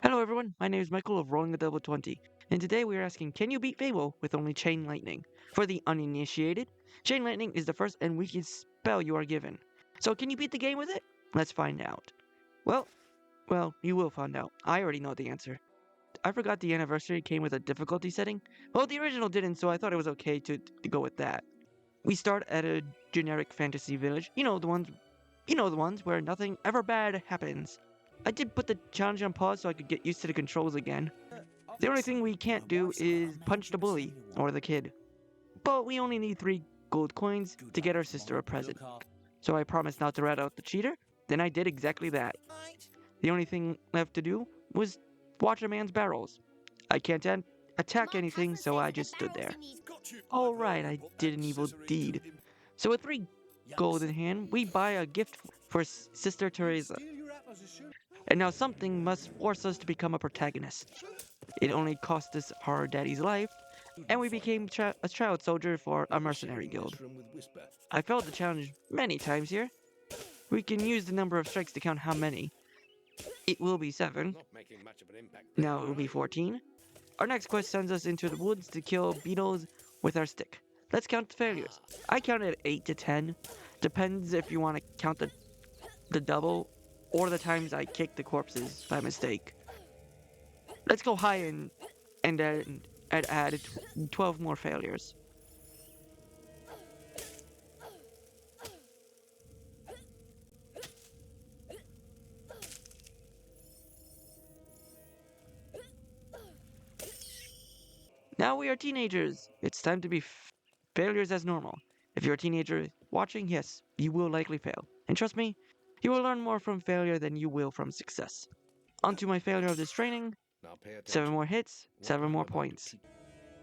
Hello everyone, my name is Michael of Rolling the Devil 20, and today we are asking, can you beat Fable with only Chain Lightning? For the uninitiated, Chain Lightning is the first and weakest spell you are given. So can you beat the game with it? Let's find out. Well, you will find out. I already know the answer. I forgot the anniversary came with a difficulty setting. Well, the original didn't, so I thought it was okay to go with that. We start at a generic fantasy village. You know the ones where nothing ever bad happens. I did put the challenge on pause so I could get used to the controls again. The only thing we can't do is punch the bully or the kid. But we only need 3 gold coins to get our sister a present. So I promised not to rat out the cheater, then I did exactly that. The only thing left to do was watch a man's barrels. I can't attack anything, so I just stood there. Alright, I did an evil deed. So with 3 gold in hand, we buy a gift for Sister Teresa. And now something must force us to become a protagonist. It only cost us our daddy's life, and we became a child soldier for a mercenary guild. I failed the challenge many times here. We can use the number of strikes to count how many. It will be 7. Now it will be 14. Our next quest sends us into the woods to kill beetles with our stick. Let's count the failures. I counted 8 to 10. Depends if you want to count the double or the times I kicked the corpses by mistake. Let's go high and add 12 more failures. Now we are teenagers. It's time to be failures as normal. If you're a teenager watching, yes, you will likely fail. And trust me, you will learn more from failure than you will from success. Onto my failure of this training. 7 more hits, 7 more points.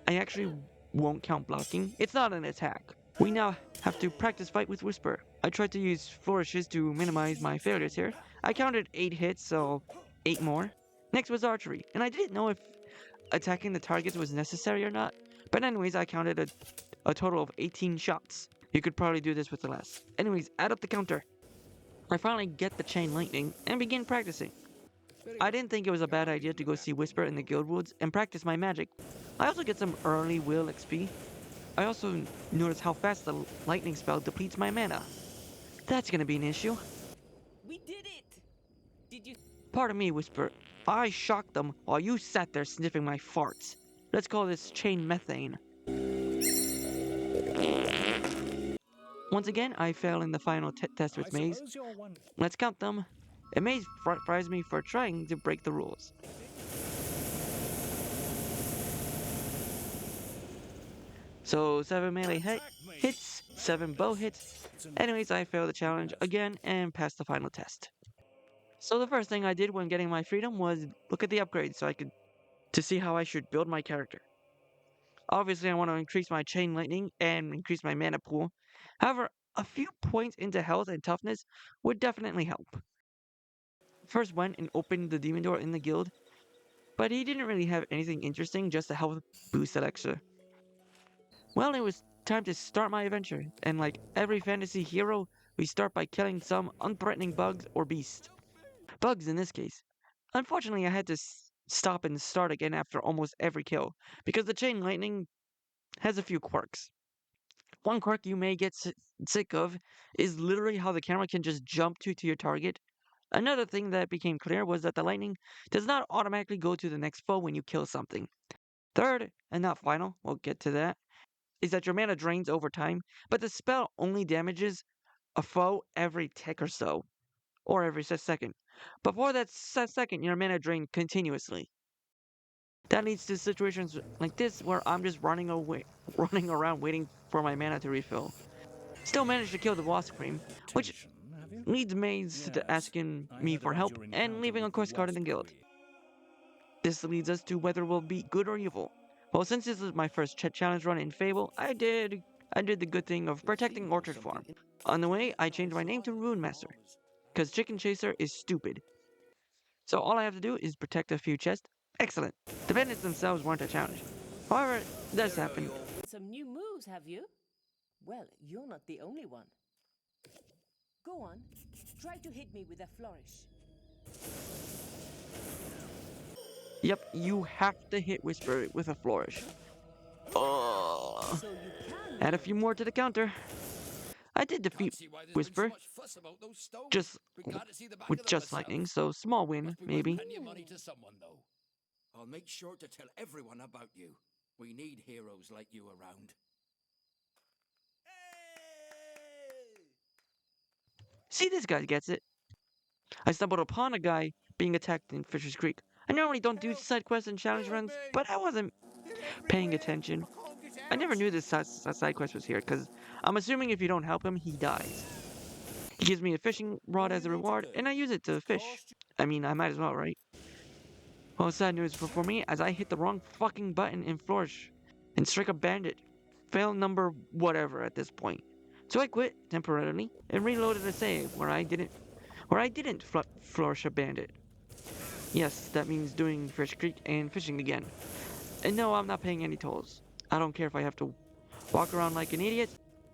I actually won't count blocking. It's not an attack. We now have to practice fight with Whisper. I tried to use flourishes to minimize my failures here. I counted 8 hits, so 8 more. Next was archery, and I didn't know if attacking the targets was necessary or not. But anyways, I counted a total of 18 shots. You could probably do this with less. Anyways, add up the counter. I finally get the chain lightning and begin practicing. I didn't think it was a bad idea to go see Whisper in the guild woods and practice my magic. I also get some early will XP. I also notice how fast the lightning spell depletes my mana. That's gonna be an issue. We did it! Did you? Pardon me, Whisper. I shocked them while you sat there sniffing my farts. Let's call this chain methane. Once again, I fail in the final test with Maze. Let's count them. And Maze fries me for trying to break the rules. So 7 melee hits, 7 bow hits. Anyways, I failed the challenge again and passed the final test. So the first thing I did when getting my freedom was look at the upgrades to see how I should build my character. Obviously, I want to increase my chain lightning and increase my mana pool. However, a few points into health and toughness would definitely help. First went and opened the demon door in the guild, but he didn't really have anything interesting, just a health boost elixir. Well, it was time to start my adventure, and like every fantasy hero, we start by killing some unthreatening bugs or beasts. Bugs in this case. Unfortunately, I had to stop and start again after almost every kill, because the chain lightning has a few quirks. One quirk you may get sick of is literally how the camera can just jump to your target. Another thing that became clear was that the lightning does not automatically go to the next foe when you kill something. Third, and not final, we'll get to that, is that your mana drains over time, but the spell only damages a foe every tick or so, or every second. Before that second, your mana drains continuously. That leads to situations like this where I'm just running around waiting for my mana to refill. Still managed to kill the wasp cream, which leads Maze to asking me for help and leaving a quest card in the guild. This leads us to whether we'll be good or evil. Well, since this is my first challenge run in Fable, I did the good thing of protecting Orchard Farm. On the way, I changed my name to Rune Master, because Chicken Chaser is stupid. So all I have to do is protect a few chests. Excellent. The bandits themselves weren't a challenge. However, this happened. Some new moves, have you? Well, you're not the only one. Go on, try to hit me with a flourish. Yep, you have to hit Whisper with a flourish. Oh, So you can add do a few it. more to the counter. I did Can't defeat see why there's been so Whisper, much fuss about those stones. just Be glad to see the back with of them just myself. lightning, so small win, Must be worth maybe. plenty of money to someone, though. I'll make sure to tell everyone about you. We need heroes like you around. See, this guy gets it. I stumbled upon a guy being attacked in Fisher's Creek. I normally don't do Help! side quests and challenge Help runs, me! but I wasn't They're paying everywhere! attention. I can't get I never out! knew this side quest was here, because I'm assuming if you don't help him, he dies. He gives me a fishing rod What do as you a want to reward, do? and I use it to fish. Cast I mean, I might as well, right? Well, sad news for me, as I hit the wrong fucking button in Flourish and strike a bandit. Fail number whatever at this point. So I quit temporarily and reloaded a save where I didn't flourish a bandit. Yes, that means doing Fish Creek and fishing again. And no, I'm not paying any tolls. I don't care if I have to walk around like an idiot.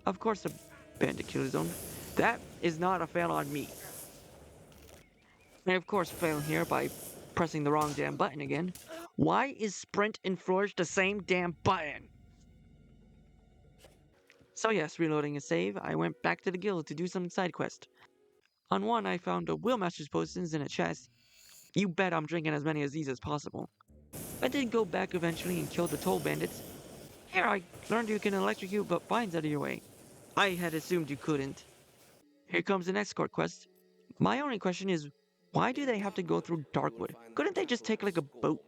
Of course, a bandit kill zone. That is not a fail on me. I of course fail here by pressing the wrong damn button again. Why is sprint and flourish the same damn button? So yes, reloading a save, I went back to the guild to do some side quest. On one, I found a Wheelmaster's potions in a chest. You bet I'm drinking as many of these as possible. I did go back eventually and kill the toll bandits. Here I learned you can electrocute but vines out of your way. I had assumed you couldn't. Here comes an escort quest. My only question is, why do they have to go through Darkwood? Couldn't they just take like a boat?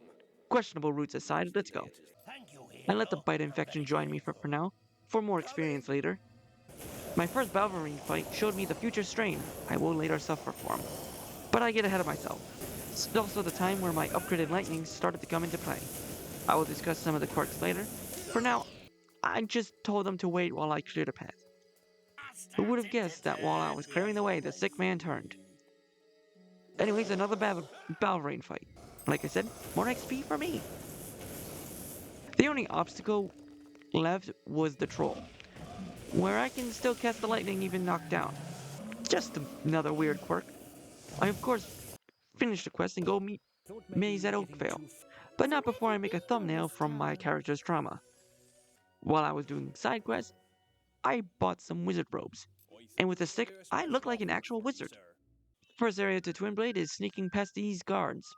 Questionable routes aside, let's go. Thank you, I let the hero. bite You're infection very join me kind. for now, for more Come in. experience later. My first Balverine fight showed me the future strain I will later suffer from. But I get ahead of myself. It's also the time where my upgraded lightning started to come into play. I will discuss some of the quirks later. For now, I just told them to wait while I cleared a path. Who would have guessed that while I was clearing the way, the sick man turned? Anyways, another Balverine fight. Like I said, more XP for me. The only obstacle left was the troll, where I can still cast the lightning even knocked down. Just another weird quirk. I of course finish the quest and go meet Thought maybe Maze you at were getting Oakvale, too. but So not where before I have make a you been thumbnail this from my time? character's trauma. While I was doing side quests, I bought some wizard robes, I and think with a this stick, here I smells look like an awful actual funny, wizard. sir. First area to Twin Blade is sneaking past these guards.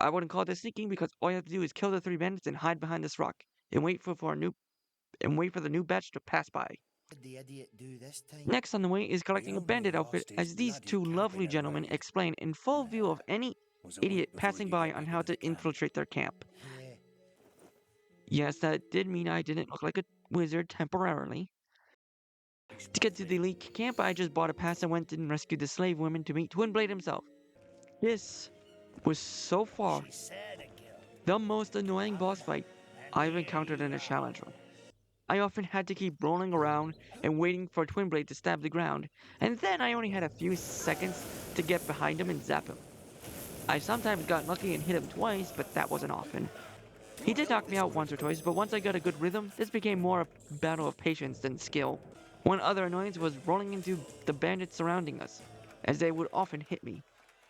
I wouldn't call this sneaking because all you have to do is kill the three bandits and hide behind this rock, and wait for the new batch to pass by. What did the idiot do this time? Next on the way is He collecting a only bandit outfit, lost his as these bloody two cap in lovely a gentlemen round. explain in full view of any Was it idiot late before passing you by got on back how into to the camp? infiltrate their camp. Yeah. Yes, that did mean I didn't look like a wizard temporarily. To get to the elite camp, I just bought a pass and went and rescued the slave women to meet Twin Blade himself. This was so far She said again. the most annoying boss fight I've encountered in a challenge run. I often had to keep rolling around and waiting for Twin Blade to stab the ground, and then I only had a few seconds to get behind him and zap him. I sometimes got lucky and hit him twice, but that wasn't often. He did knock me out once or twice, but once I got a good rhythm, this became more a battle of patience than skill. One other annoyance was rolling into the bandits surrounding us, as they would often hit me.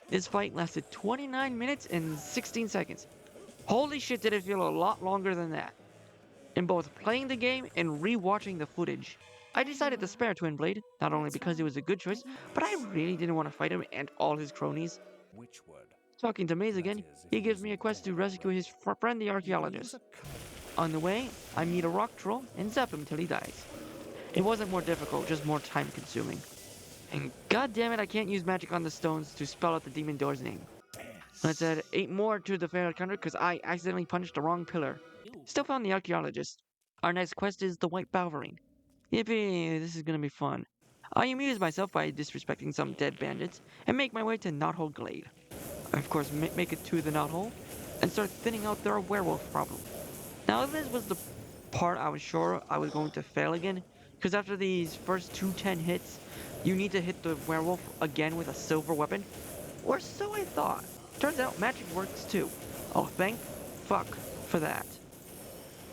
This fight lasted 29 minutes and 16 seconds. Holy shit, did it feel a lot longer than that. In both playing the game and rewatching the footage, I There you decided to are. spare Twin Blade, not only What's because it wrong? was a good choice, Don't you but I really didn't want to fight him and all his cronies. Which word? Talking to Maze That again, is, if he he gives me a isn't quest to dead rescue already. his friend the He was archaeologist. a coward. On the way, I meet a rock troll and zap him till he dies. It wasn't more difficult, just more time consuming. And god damn it, I can't use magic on the stones to spell out the demon door's name. Let's add 8 more to the failure counter because I accidentally punched the wrong pillar. you? Still found the archaeologist. Our next quest is the White Balverine. Yippee, this is gonna be fun. I amuse myself by disrespecting some dead bandits and make my way to Knothole Glade. I of course make it to the Knothole and start thinning out their werewolf problem. Now this was the part I was sure I was going to fail again, because after these first 210 hits, you need to hit the werewolf again with a silver weapon. Or so I thought. Turns out magic works too. Oh, thank fuck for that.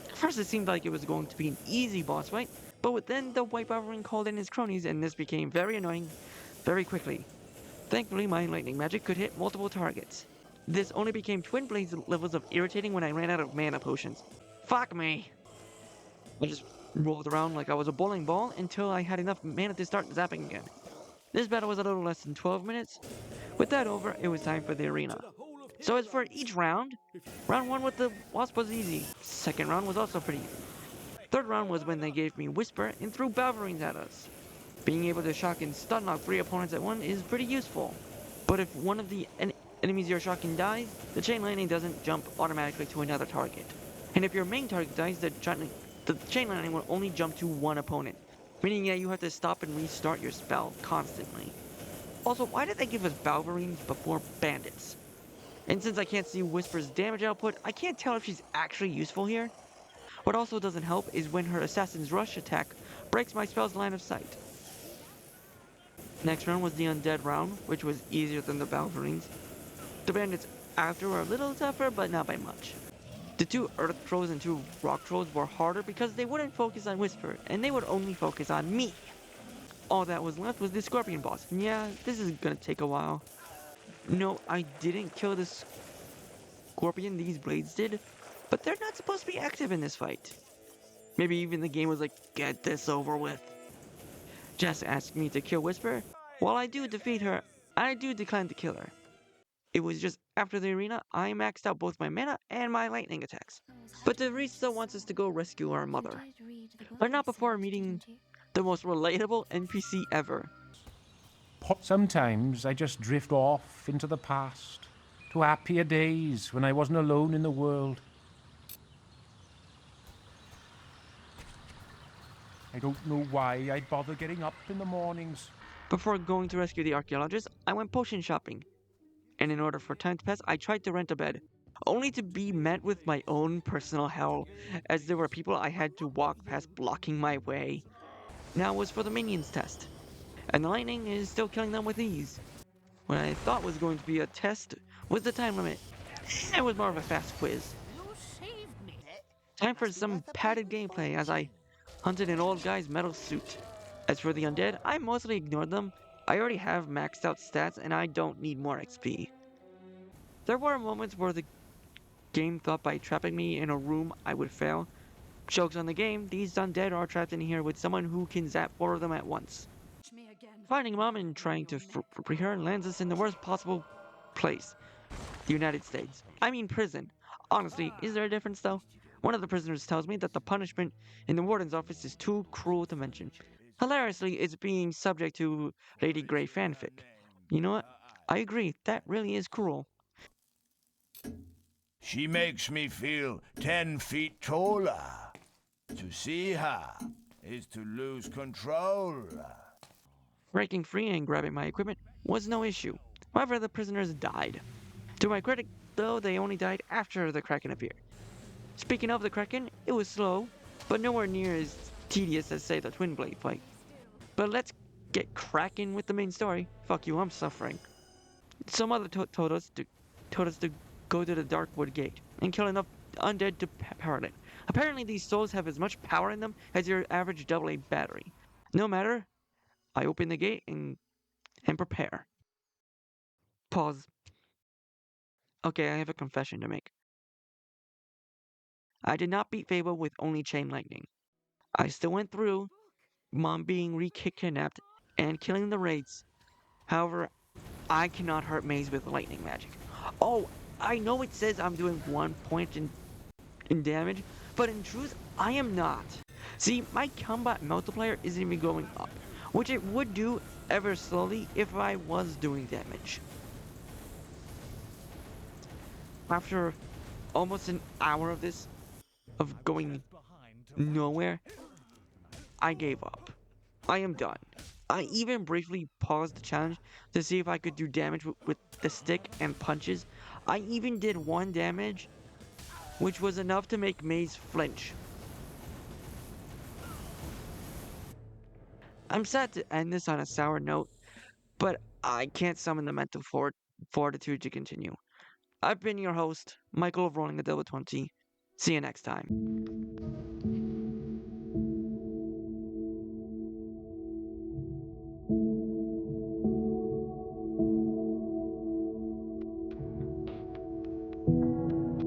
At first it seemed like it was going to be an easy boss fight, but then the White Balverine called in his cronies and this became very annoying very quickly. Thankfully my lightning magic could hit multiple targets. this only became Twin Blades levels of irritating when I ran out of mana potions. Fuck me! I just rolled around like I was a bowling ball until I had enough mana to start zapping again. This battle was a little less than 12 minutes. With that over, it was time for the arena. So as for each round, round 1 with the Wasp was easy. Second round was also pretty easy. Third round was when they gave me Whisper and threw Balverines at us. Being able to shock and stun knock 3 opponents at once is pretty useful. But if one of the enemies you're shocking dies, the chain lightning doesn't jump automatically to another target. And if your main target dies, the chain lightning will only jump to one opponent, meaning that you have to stop and restart your spell constantly. Also, why did they give us Balverines before bandits? And since I can't see Whisper's damage output, I can't tell if she's actually useful here. What also doesn't help is when her Assassin's Rush attack breaks my spell's line of sight. Next round was the Undead round, which was easier than the Balverines. The bandits after were a little tougher, but not by much. The 2 Earth Trolls and 2 Rock Trolls were harder because they wouldn't focus on Whisper, and they would only focus on me. All that was left was the Scorpion boss. Yeah, this is gonna take a while. No, I didn't kill the Scorpion, these blades did, but they're not supposed to be active in this fight. Maybe even the game was like, get this over with. Jess asked me to kill Whisper. While I do defeat her, I do decline to kill her. It was just after the arena, I maxed out both my mana and my lightning attacks. But Teresa wants us to go rescue our mother. But not before meeting the most relatable NPC ever. Sometimes I just drift off into the past, to happier days when I wasn't alone in the world. I don't know why I'd bother getting up in the mornings. Before going to rescue the archaeologist, I went potion shopping. And in order for time to pass, I tried to rent a bed, only to be met with my own personal hell, as there were people I had to walk past blocking my way. Now was for the minions test, and the lightning is still killing them with ease. What I thought was going to be a test was the time limit. It was more of a fast quiz. Time for some padded gameplay as I hunted an old guy's metal suit. As for the undead, I mostly ignored them. I already have maxed out stats and I don't need more XP. There were moments where the game thought by trapping me in a room I would fail. Jokes on the game, these undead are trapped in here with someone who can zap 4 of them at once. Finding mom and trying to free her lands us in the worst possible place. The United States. I mean prison. Honestly, is there a difference though? One of the prisoners tells me that the punishment in the warden's office is too cruel to mention. Hilariously, it's being subject to Lady Grey fanfic. You know what? I agree, that really is cruel. She makes me feel 10 feet taller. To see her is to lose control. Breaking free and grabbing my equipment was no issue. However, the prisoners died. To my credit, though, they only died after the Kraken appeared. Speaking of the Kraken, it was slow, but nowhere near as tedious as, say, the Twin Blade fight. But let's get cracking with the main story. Fuck you, I'm suffering. Some other told us to go to the Darkwood Gate and kill enough undead to power it. Apparently, these souls have as much power in them as your average AA battery. No matter, I open the gate and prepare. Pause. Okay, I have a confession to make. I did not beat Fable with only Chain Lightning. I still went through, Mom being re-kidnapped, and killing the raids. However, I cannot hurt Maze with lightning magic. Oh, I know it says I'm doing 1 point in damage, but in truth, I am not. See, my combat multiplier isn't even going up, which it would do ever slowly if I was doing damage. After almost an hour of this, of going nowhere, I gave up. I am done. I even briefly paused the challenge to see if I could do damage with the stick and punches. I even did 1 damage, which was enough to make Maze flinch. I'm sad to end this on a sour note, but I can't summon the mental fortitude to continue. I've been your host, Michael of Rolling the Devil 20. See you next time.